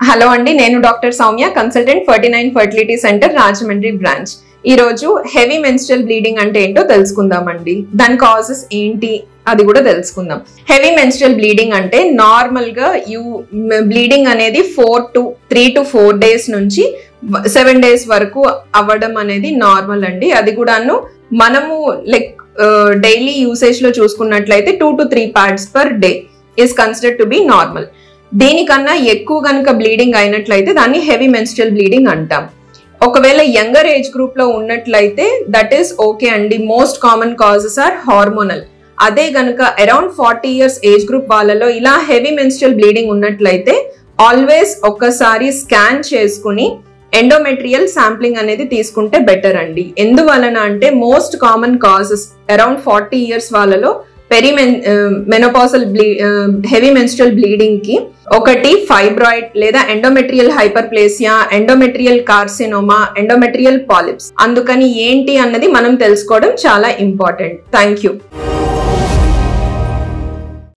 Hello అండి, నేను doctor Soumya, consultant 49 fertility centre Rajahmundry branch. ఈ రోజు హెవీ మెన్స్ట్రల్ బ్లీడింగ్ అంటే ఏంటో తెలుసుకుందామండి. దాని కాజెస్ ఏంటి అది కూడా తెలుసుకుందాం. హెవీ మెన్స్ట్రల్ బ్లీడింగ్ అంటే నార్మల్ గా బ్లీడింగ్ అనేది 3 to 4 days నుంచి 7 days వరకు అవ్వడం అనేది నార్మల్ అండి. అది కూడాను మనము డైలీ యూసేజ్ లో చూసుకున్నట్లయితే 2 to 3 pads per day is considered to be normal. దీనికన్నా ఎక్కువ కనుక బ్లీడింగ్ అయినట్లయితే దాన్ని హెవీ మెన్స్ట్రల్ బ్లీడింగ్ అంటాం. ఒకవేళ యంగర్ ఏజ్ గ్రూప్ లో ఉన్నట్లయితే దట్ ఈస్ ఓకే అండి. Most common causes are hormonal. అదే గనుక అరౌండ్ 40 years ఏజ్ గ్రూప్ వాళ్ళలో ఇలా హెవీ మెన్స్ట్రల్ బ్లీడింగ్ ఉన్నట్లయితే ఆల్వేస్ ఒక్కసారి స్కాన్ చేసుకుని ఎండోమెట్రియల్ శాంప్లింగ్ అనేది తీసుకుంటే బెటర్ అండి. ఎందువలన అంటే most common causes around 40 years వాళ్ళలో మెనోపాజల్ హెవీ మెన్స్ట్రల్ బ్లీడింగ్ కి ఒకటి ఫైబ్రాయిడ్ లేదా endometrial hyperplasia, endometrial carcinoma, endometrial polyps. అందుకని ఏంటి అన్నది మనం తెలుసుకోవడం చాలా ఇంపార్టెంట్. Thank you.